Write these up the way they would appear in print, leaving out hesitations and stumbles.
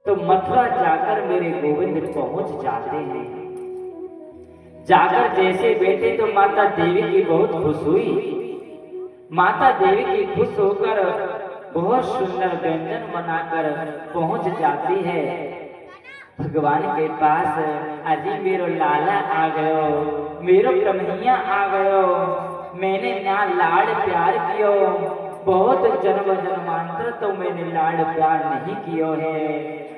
तो मथुरा जाकर मेरे गोविंद पहुंच जाते हैं। जाकर जैसे बैठे तो माता देवी की बहुत खुश हुई। माता देवी की खुश होकर बहुत सुंदर व्यंजन बनाकर पहुंच जाती है भगवान के पास। अजी मेरो लाला आ गयो, मेरो कन्हैया आ गयो, मैंने ना लाड़ प्यार कियो, बहुत जन्म जन्मांतर तो मैंने लाड़ प्यार नहीं कियो है।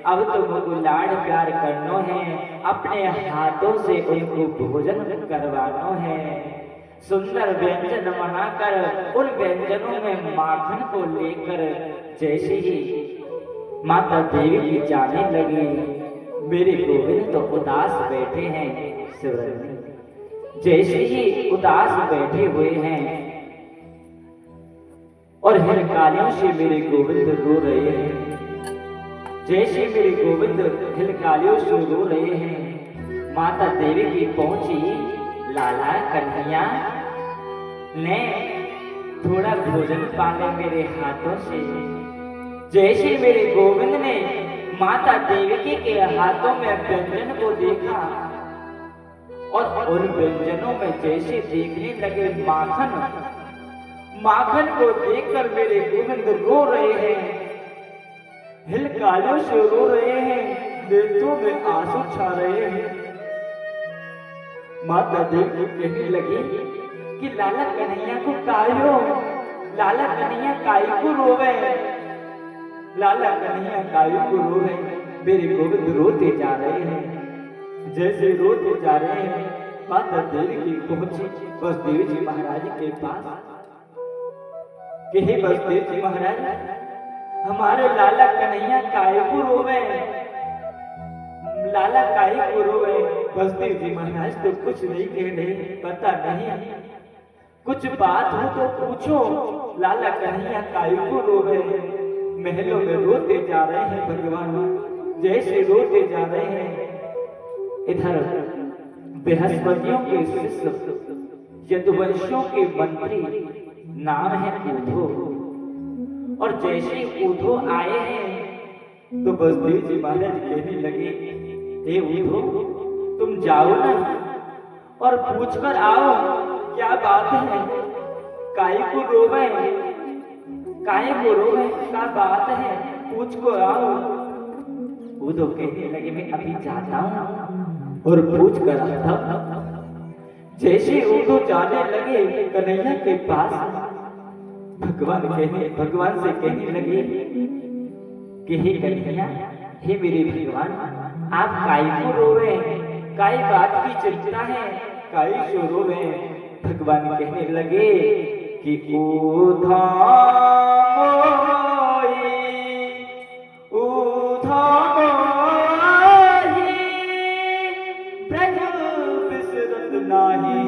अब तो मुझको लाड़ प्यार करनो है, अपने हाथों से उनको भोजन करवानो है। सुंदर व्यंजन बनाकर उन व्यंजनों में माखन को लेकर जैसे ही माता देवी की जाने लगी, मेरे गोविंद तो उदास बैठे हैं। शिवरात्रि जैसे ही उदास बैठे हुए हैं और हिलकालियों से मेरे गोविंद रो रहे हैं। जैसे मेरे गोविंद हिलकालियों से रो रहे हैं, माता देवी की पहुंची, लाला कन्हैया ने थोड़ा भोजन पाले मेरे हाथों से। जैसे मेरे गोविंद ने माता देवी के हाथों में व्यंजन को देखा और उन व्यंजनों में जैसे देखने लगे माखन, माखन को देखकर मेरे गोविंद रो रहे हैं, हिलकालियों से रो रहे हैं, नेत्रों में आंसू छा रहे हैं। माता देवी कहने लगी कि लाला कन्हैया को कायो, लाला कन्हैया काई को रोवे, लाला कन्हैया काई को रोवे। मेरे गोविंद रोते जा रहे हैं। जैसे रोते जा रहे हैं, माता देवी की पहुंची बसदेव जी महाराज के पास कि हे बसदेव जी महाराज, हमारे लाला कन्हैया काई को रोवे, लाला काई को रोवे। बसदेव जी महाराज तो कुछ नहीं कह रहे, पता नहीं कुछ बात हो तो पूछो, लाला कन्हैया काई को रोवे। महलों में रोते जा रहे हैं भगवान, जैसे रोते जा रहे हैं। इधर बृहस्पतियों के शिष्य यदुवंशियों के मंत्री, नाम है ऊधो, और जैसे ऊधो आए हैं तो बसदेव जी महाराज कहने लगे, हे ऊधो तुम जाओ ना और पूछकर आओ क्या बात है, काई को रोवे, काहे को रोवे, क्या बात है, पूछ को आओ। ऊधो कहने लगे मैं अभी जाता हूँ और पूछ कर आता हूँ। जैसे ऊधो जाने लगे कन्हैया के पास, भगवान से कहने लगे कि हे कन्हैया, हे मेरे भगवान, आप काई को रोवे, काई बात की चिंता है, काई सो रोवे। भगवान कहने लगे कि ऊधा ब्रज बिसरत नाही,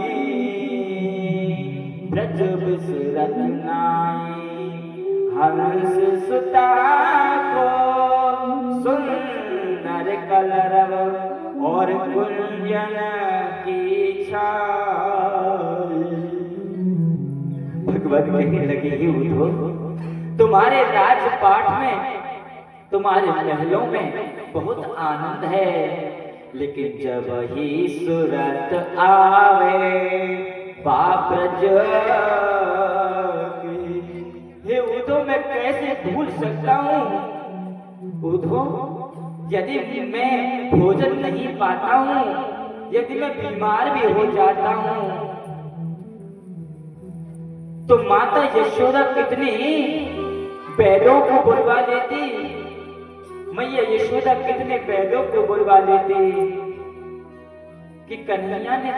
ब्रज बिसरत नाही, हंस सुता को सुंदर कलरव और कुंजन की छाई। भगवान कहने लगे हे ऊधो, तुम्हारे राजपाट में, तुम्हारे महलों में बहुत आनंद है, लेकिन जब ही सूरत आवे बाब्रज की, हे ऊधो मैं कैसे भूल सकता हूँ। ऊधो यदि मैं भोजन नहीं पाता हूँ, यदि मैं बीमार भी हो जाता हूँ, तो माता यशोदा कितनी वैद्यों को बुलवा लेती, मैया यशोदा कितने वैद्यों को बुलवा लेती कि कन्हैया ने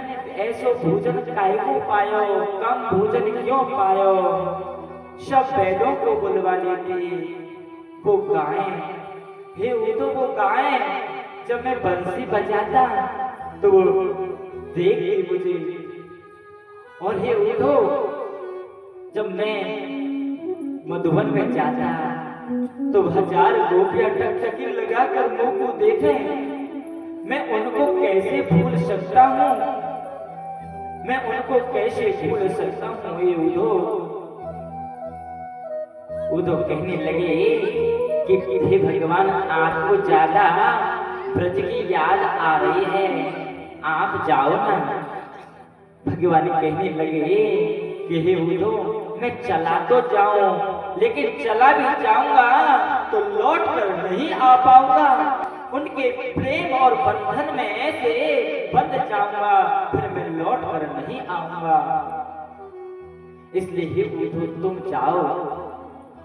ऐसो भोजन काहे को पायो, कम भोजन क्यों पायो। सब वैद्यों को बुलवा लेती। वो गायें, हे ऊधो वो गायें जब मैं बंसी बजाता तो वो देखती मुझे, और हे ऊधो जब मैं मधुबन में जाता तो 1000 गोपियां टकटकी लगाकर मुंह को देखें, मैं उनको कैसे भूल सकता हूँ, मैं उनको कैसे भूल सकता हूँ। ये ऊधो कहने लगे कि हे भगवान आपको ज्यादा ब्रज की याद आ रही है, आप जाओ ना। भगवान कहने लगे कि हे उद्धो, मैं चला तो जाऊं, लेकिन चला भी जाऊंगा तो लौट कर नहीं आ पाऊंगा। उनके प्रेम और बंधन में से बंध जाऊंगा, फिर मैं लौट कर नहीं आऊंगा। इसलिए हे उद्धो तुम जाओ,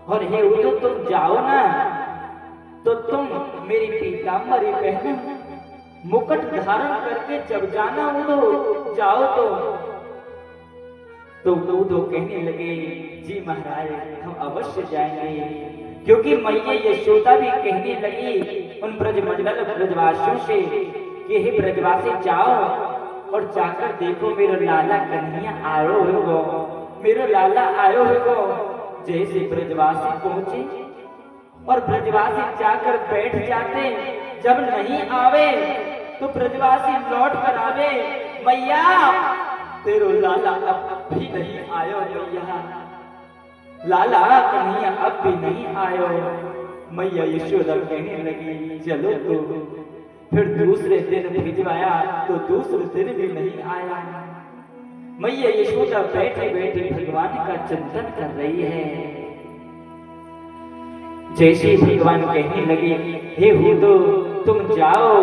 और हे उद्धो तुम जाओ ना तो तुम मेरी पीताम्बरी पहनो, मुकुट धारण करके जब जाना उद्धो जाओ तो उद्धो कहने लगे जी महाराज हम अवश्य जाएंगे, क्योंकि मैया यशोदा भी कहने लगी उन ब्रजमंडल ब्रजवासियों से कि हे ब्रजवासी जाओ और जाकर देखो मेरो लाला कन्हैया आयो होगो, मेरो लाला आयो होगो। जैसे ब्रजवासी पहुंचे और ब्रजवासी जाकर बैठ जाते, जब नहीं आवे तो ब्रजवासी लौट कर आवे, मैया तेरो लाला अब भी नहीं आयो, मैया लाला कन्हैया अब भी नहीं आयो। मैया यशोदा कहने लगी चलो तो। फिर दूसरे दिन भिजवाया तो दूसरे दिन भी नहीं आया। मैया यशोदा बैठे बैठे भगवान का चिंतन कर रही है। जैसे भगवान कहने लगे हे उद्धो तुम जाओ,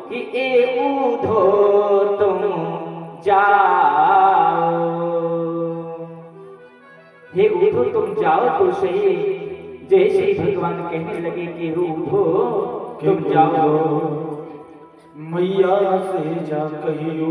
कि ए उद्धो तुम जाओ, हे उद्धो तुम जाओ तो सही। जैसे भगवान कहने लगे कि उद्धो तुम जाओ, मैया से जा कहियो